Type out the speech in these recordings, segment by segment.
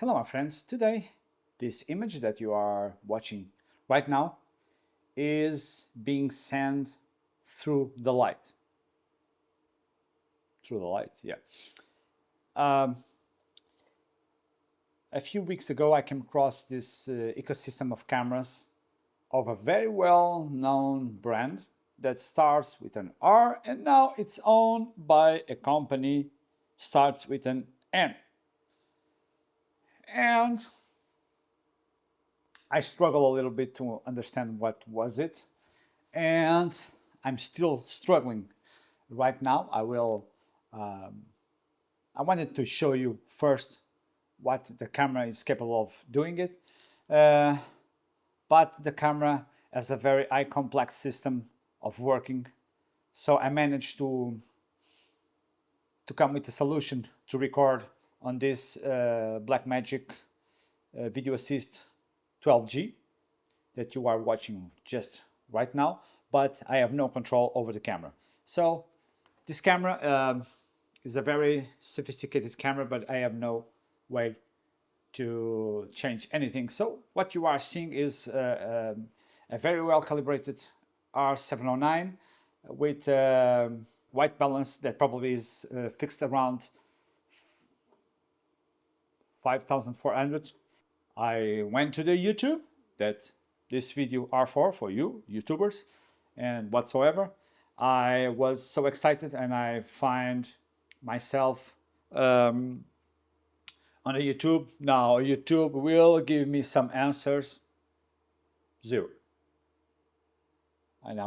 Hello my friends, today this image that you are watching right now is being sent through the light. Yeah. A few weeks ago I came across this ecosystem of cameras of a very well-known brand that starts with an R and now it's owned by a company starts with an M. And I struggle a little bit to understand what was it, and I'm still struggling right now. I wanted to show you first what the camera is capable of doing it, but the camera has a very high complex system of working, so I managed to come with a solution to record on this Blackmagic Video Assist 12G that you are watching just right now, but I have no control over the camera. So this camera is a very sophisticated camera, but I have no way to change anything. So what you are seeing is a very well calibrated R709 with white balance that probably is fixed around 5400. I went to the YouTube that this video are for you YouTubers and whatsoever. I was so excited and I find myself on a YouTube. Now YouTube will give me some answers. Zero. And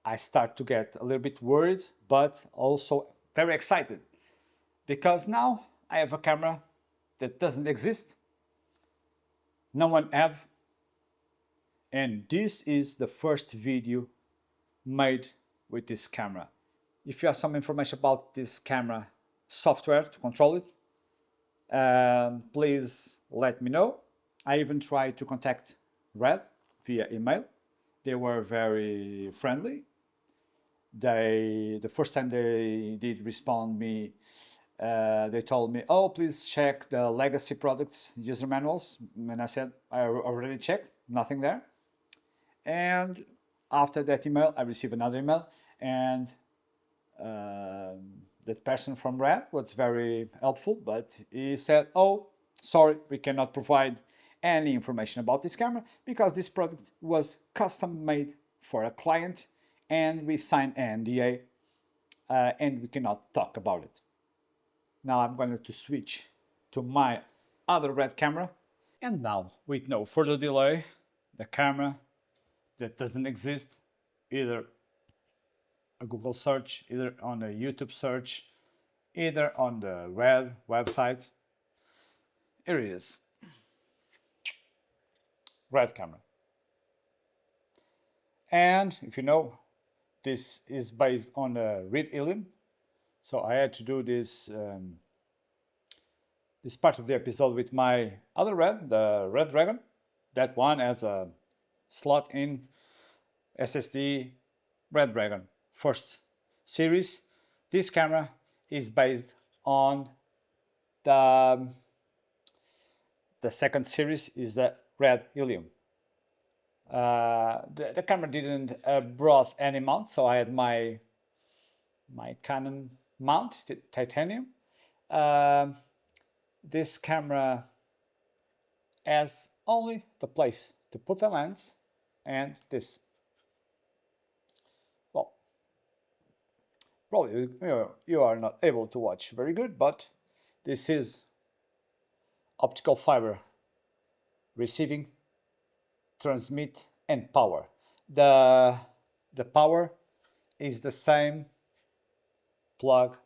I start to get a little bit worried, but also very excited because now I have a camera that doesn't exist. No one have. And this is the first video made with this camera. If you have some information about this camera software to control it, please let me know. I even tried to contact Red via email. They were very friendly. The first time they did respond me, they told me, oh, please check the legacy products user manuals. And I said, I already checked, nothing there. And after that email, I received another email, and that person from Red was very helpful, but he said, oh, sorry, we cannot provide any information about this camera because this product was custom made for a client and we signed an NDA and we cannot talk about it. Now I'm going to switch to my other Red camera, and now with no further delay, the camera that doesn't exist, either a Google search, either on a YouTube search, either on the Red website. Here it is. Red camera. And if you know, this is based on the Red Helium. So I had to do this this part of the episode with my other Red, the Red Dragon. That one has a slot in SSD Red Dragon first series. This camera is based on the second series is the Red Helium. The camera didn't brought any mount, so I had my Canon mount, titanium. This camera has only the place to put the lens and this. Well, probably you are not able to watch very good, but this is optical fiber receiving, transmit, and power. The power is the same plug.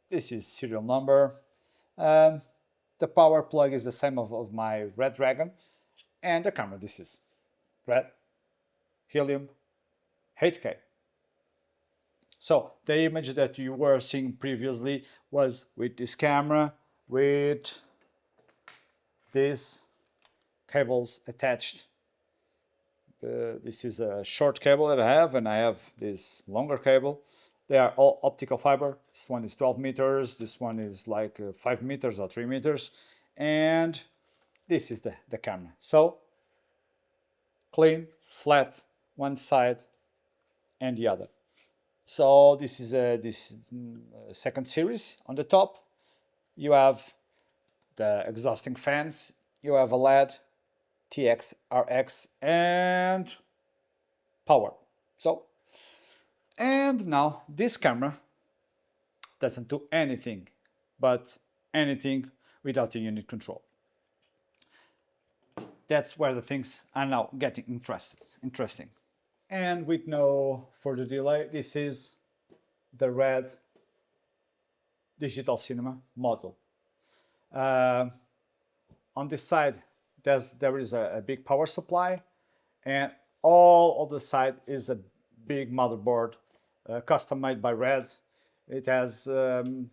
This is serial number. The power plug is the same of my Red Dragon, and the camera, this is Red Helium 8K. So the image that you were seeing previously was with this camera with these cables attached. This is a short cable that I have, and I have this longer cable They are all optical fiber. This one is 12 meters. This one is like 5 meters or 3 meters. And this is the camera. So clean, flat, one side and the other. So this is this second series. On the top, you have the exhausting fans. You have a LED, TX, RX, and power. So, and now this camera doesn't do anything, but anything without a unit control. That's where the things are now getting interesting. And with no further delay, this is the red digital cinema model. On this side, there is a big power supply, and all of the side is a big motherboard, custom made by Red. It has 3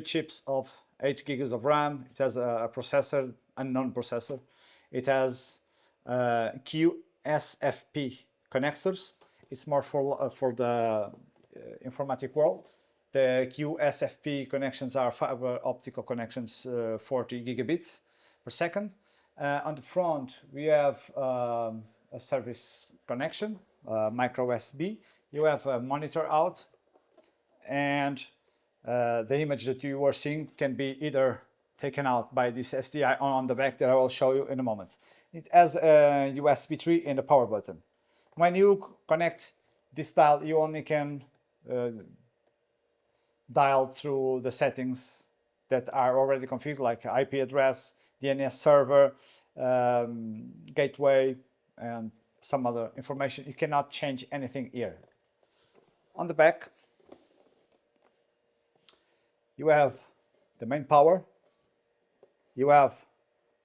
chips of 8 gigas of RAM. It has a processor, a non-processor. It has QSFP connectors. It's more for the informatic world. The QSFP connections are fiber optical connections, 40 gigabits per second. On the front, we have a service connection, micro USB. You have a monitor out, and the image that you are seeing can be either taken out by this SDI on the back that I will show you in a moment. It has a USB 3 and a power button. When you connect this dial, you only can dial through the settings that are already configured, like IP address, DNS server, gateway, and some other information. You cannot change anything here. On the back, you have the main power. You have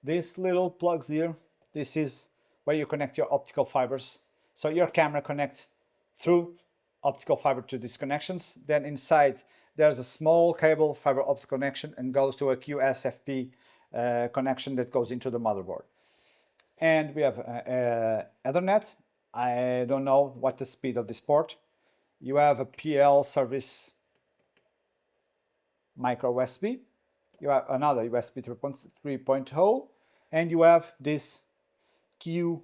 these little plugs here. This is where you connect your optical fibers. So your camera connects through optical fiber to these connections. Then inside there's a small cable fiber optic connection and goes to a QSFP connection that goes into the motherboard. And we have Ethernet. I don't know what the speed of this port. You have a PL service micro USB. You have another USB 3.0, and you have this QSFP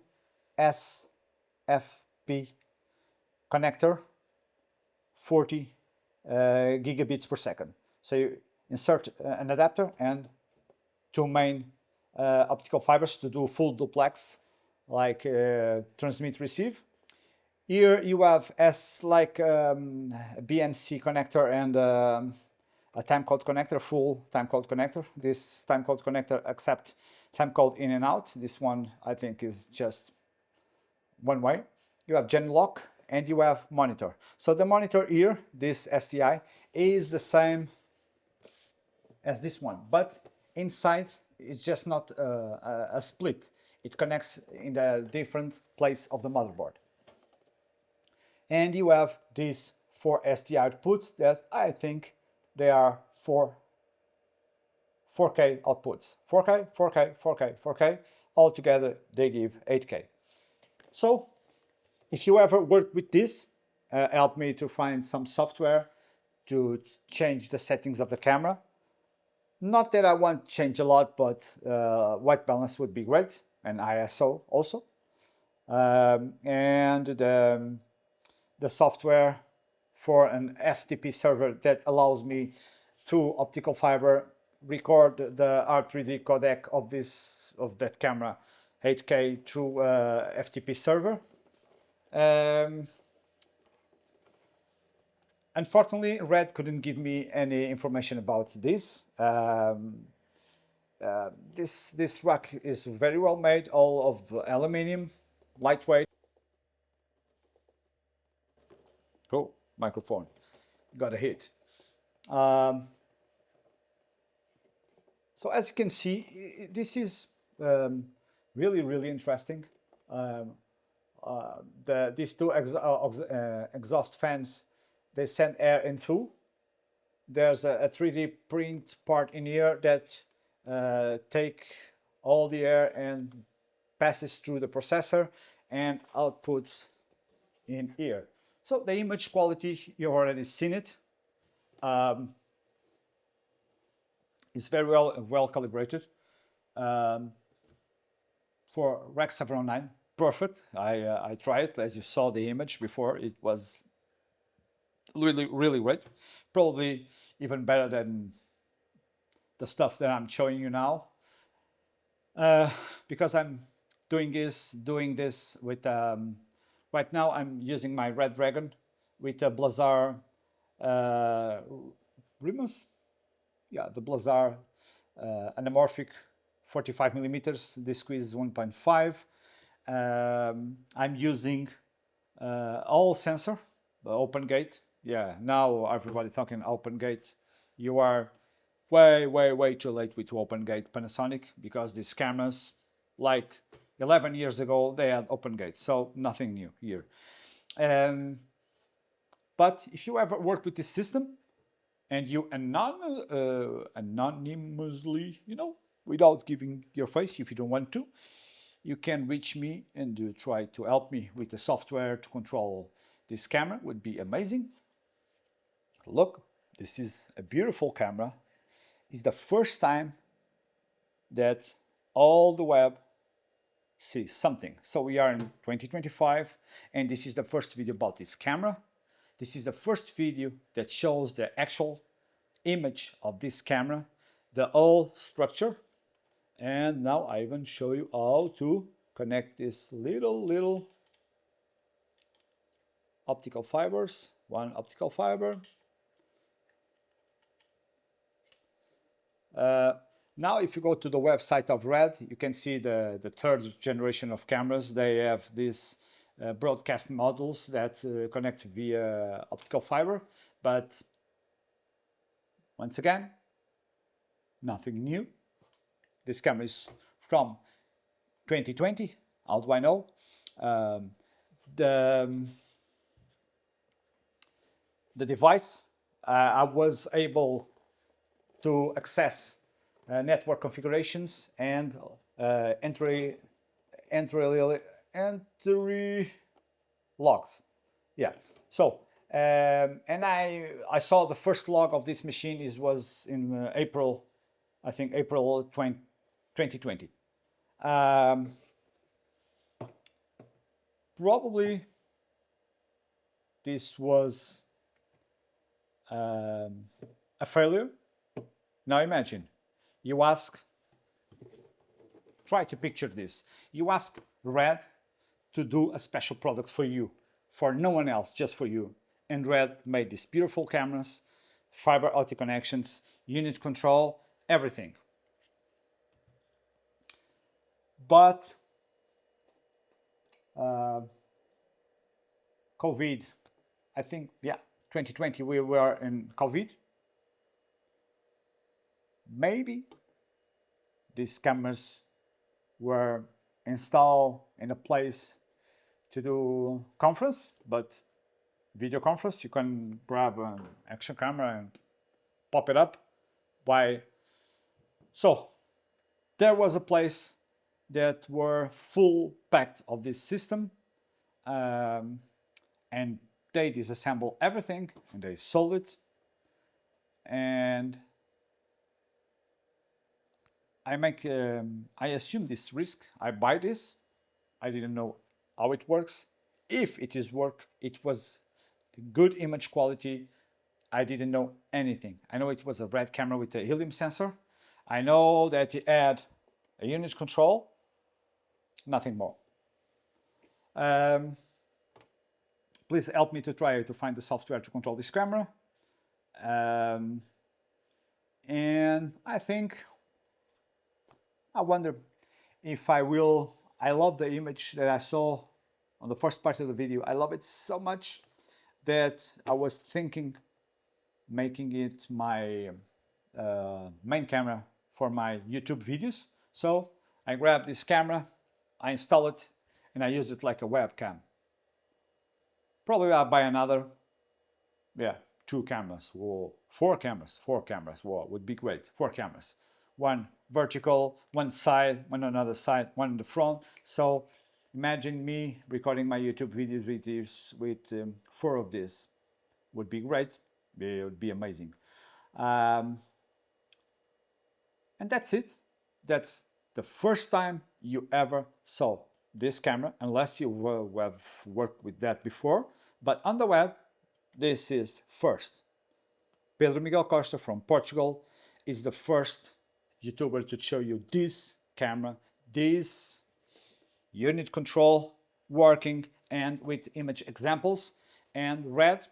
connector, 40 gigabits per second. So you insert an adapter and 2 main optical fibers to do full duplex, like transmit receive. Here you have like a BNC connector and a timecode connector, full timecode connector. This timecode connector accepts timecode in and out. This one I think is just one way. You have gen lock and you have monitor. So the monitor here, this STI, is the same as this one, but inside it's just not a split. It connects in a different place of the motherboard. And you have these 4 SDI outputs that I think they are 4K outputs. 4K, 4K, 4K, 4K. Altogether, they give 8K. So, if you ever work with this, help me to find some software to change the settings of the camera. Not that I want to change a lot, but white balance would be great, and ISO also. And the software for an FTP server that allows me through optical fiber record the R3D codec of that camera 8K through FTP server. Unfortunately, Red couldn't give me any information about this. This rack is very well made, all of aluminum, lightweight. Oh, microphone, got a hit. So as you can see, this is really interesting. These 2 exhaust fans, they send air in through. There's a 3D print part in here that take all the air and passes through the processor and outputs in here. So the image quality, you've already seen it. It's very well calibrated. For Rec 709, perfect. I tried it, as you saw the image before. It was really great. Probably even better than the stuff that I'm showing you now. Because I'm doing this with right now I'm using my Red Dragon with a Blazar Remus. Yeah, the Blazar anamorphic 45 millimeters. This squeeze 1.5. I'm using all sensor, the open gate. Yeah, now everybody talking open gate. You are way too late with open gate Panasonic, because these cameras, like 11 years ago, they had open gate, so nothing new here. But if you ever work with this system and you anonymously, without giving your face, if you don't want to, you can reach me and try to help me with the software to control this camera. Would be amazing. Look, this is a beautiful camera. It's the first time that all the web sees something. So we are in 2025, and this is the first video about this camera. This is the first video that shows the actual image of this camera, the whole structure. And now I even show you how to connect this little optical fibers. One optical fiber. Now if you go to the website of Red, you can see the third generation of cameras. They have these broadcast modules that connect via optical fiber. But once again, nothing new. This camera is from 2020. How do I know? The device, I was able to access network configurations and entry logs. Yeah. So and I saw the first log of this machine was in April, I think April 2020. Probably this was a failure. Now imagine, you ask, try to picture this. You ask Red to do a special product for you, for no one else, just for you. And Red made these beautiful cameras, fiber optic connections, unit control, everything. But COVID, I think, yeah, 2020 we were in COVID. Maybe these cameras were installed in a place to do conference, but video conference, you can grab an action camera and pop it up. So there was a place that were full packed of this system, and they disassemble everything and they sold it. And I assume this risk. I buy this. I didn't know how it works. If it is work, it was good image quality. I didn't know anything. I know it was a Red camera with a helium sensor. I know that it had a unit control. Nothing more. Please help me to try to find the software to control this camera. And I wonder if I will. I love the image that I saw on the first part of the video. I love it so much that I was thinking making it my main camera for my YouTube videos. So I grab this camera, I install it, and I use it like a webcam. Probably I'll buy another, yeah, 2 cameras or 4 cameras. 4 cameras, wow, would be great. 4 cameras, one vertical, one side, one on another side, one in the front. So Imagine me recording my YouTube videos with 4 of these. Would be great. It would be amazing. And that's it. That's the first time you ever saw this camera, unless you have worked with that before. But on the web, this is first. Pedro Miguel Costa from Portugal is the first YouTuber to show you this camera, this unit control working and with image examples. And Red,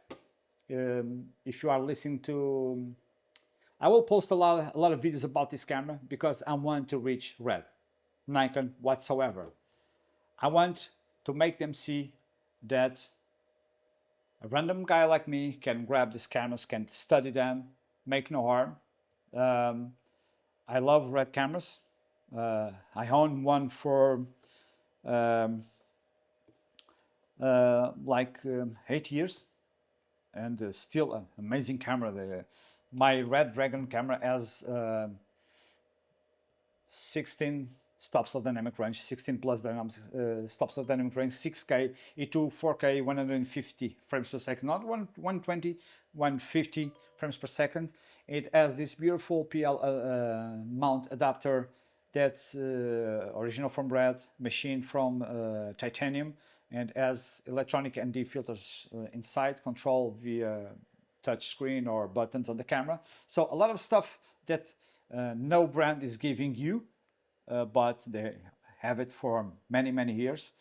if you are listening to, I will post a lot of videos about this camera because I want to reach Red, Nikon whatsoever. I want to make them see that a random guy like me can grab these cameras, can study them, make no harm. I love Red cameras. I own one for like 8 years, and still an amazing camera. My Red Dragon camera has 16 stops of dynamic range, 16 plus dynamic stops of dynamic range, 6K, E2, 4K, 150 frames per second, not 120, 150 frames per second. It has this beautiful PL mount adapter that's original from Red, machined from titanium, and has electronic ND filters inside, control via touch screen or buttons on the camera. So a lot of stuff that no brand is giving you, but they have it for many years.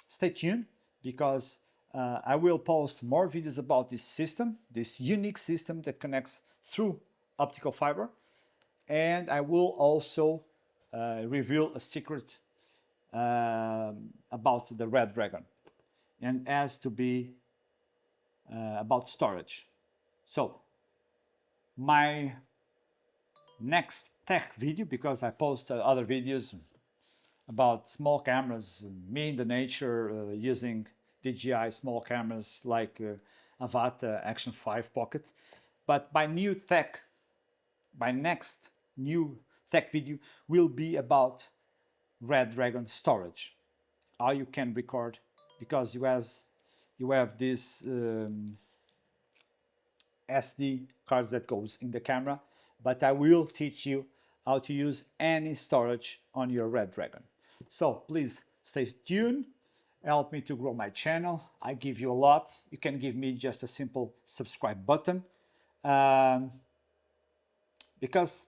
Stay tuned, because I will post more videos about this system, this unique system that connects through optical fiber, and I will also reveal a secret about the Red Dragon, and as to be about storage. So my next tech video, because I post other videos about small cameras, me in the nature, using DJI small cameras like Avata Action 5 Pocket. But my next new tech video will be about Red Dragon storage, how you can record, because you have this SD cards that goes in the camera, but I will teach you how to use any storage on your Red Dragon. So please stay tuned, help me to grow my channel. I give you a lot. You can give me just a simple subscribe button, because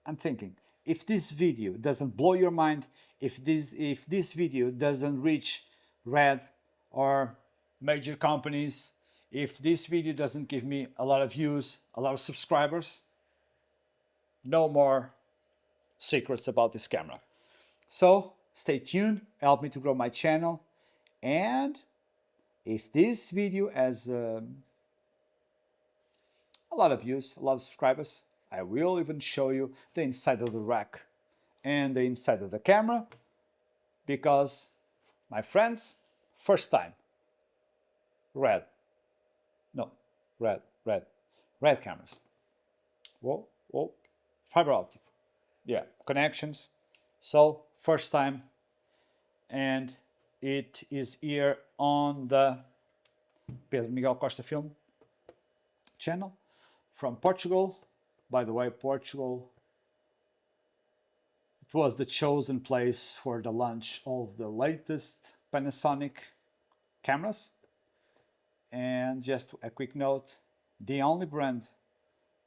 I'm thinking, if this video doesn't blow your mind, if this video doesn't reach Red or major companies, if this video doesn't give me a lot of views, a lot of subscribers, no more secrets about this camera. So stay tuned, help me to grow my channel, and if this video has a lot of views, a lot of subscribers, I will even show you the inside of the rack and the inside of the camera, because, my friends, first time, red cameras. Whoa, fiber optic, yeah, connections. So first time, and it is here on the Pedro Miguel Costa Film channel from Portugal. By the way, Portugal, it was the chosen place for the launch of the latest Panasonic cameras. And just a quick note, the only brand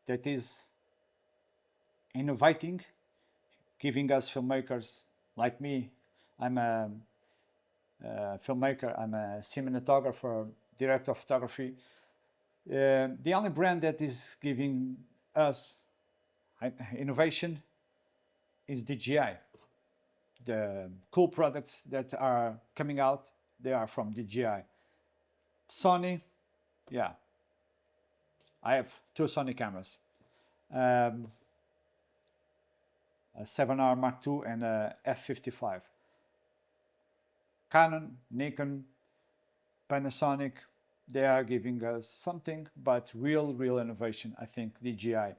that is innovating, giving us filmmakers like me, I'm a filmmaker, I'm a cinematographer, director of photography. The only brand that is giving us innovation is DJI. The cool products that are coming out, they are from DJI. Sony, yeah, I have 2 Sony cameras, a 7R Mark II and a f55. Canon, Nikon, Panasonic, they are giving us something, but real innovation. I think DJI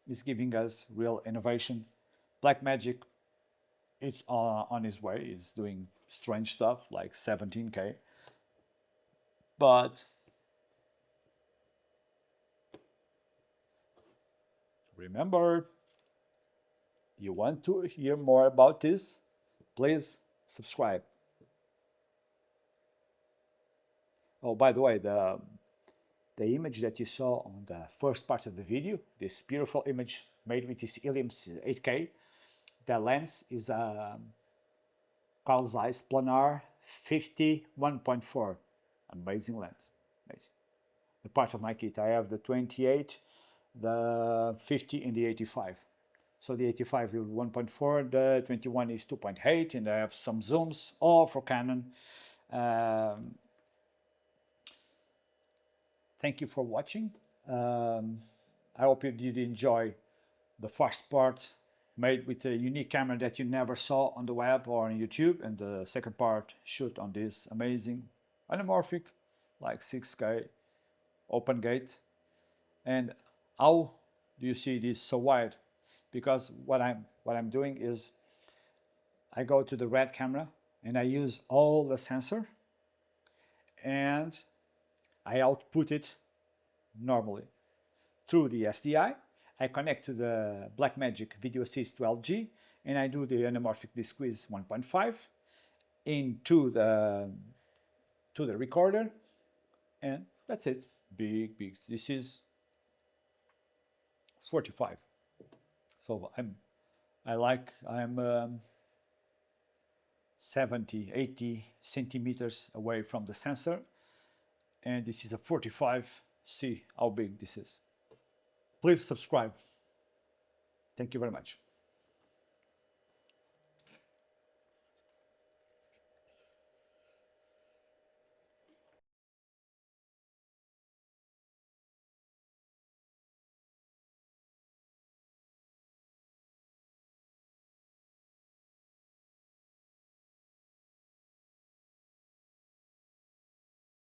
is giving us real innovation. Blackmagic, it's on his way. It's doing strange stuff like 17K. But remember, you want to hear more about this? Please subscribe. Oh, by the way, the image that you saw on the first part of the video, this beautiful image made with this Helium 8K, the lens is a Carl Zeiss planar 51.4. Amazing lens. Amazing. The part of my kit, I have the 28, the 50, and the 85. So the 85 is 1.4, the 21 is 2.8, and I have some zooms, all for Canon. Thank you for watching. I hope you did enjoy the first part made with a unique camera that you never saw on the web or on YouTube, and the second part shoot on this amazing anamorphic, like 6K open gate. And how do you see this so wide? Because what I'm doing is I go to the red camera and I use all the sensor and I output it normally through the SDI. I connect to the Blackmagic Video Assist 12G and I do the anamorphic squeeze 1.5 into the recorder, and that's it. Big. This is 45. So I'm 70, 80 centimeters away from the sensor, and this is a 45. See how big this is. Please subscribe. Thank you very much.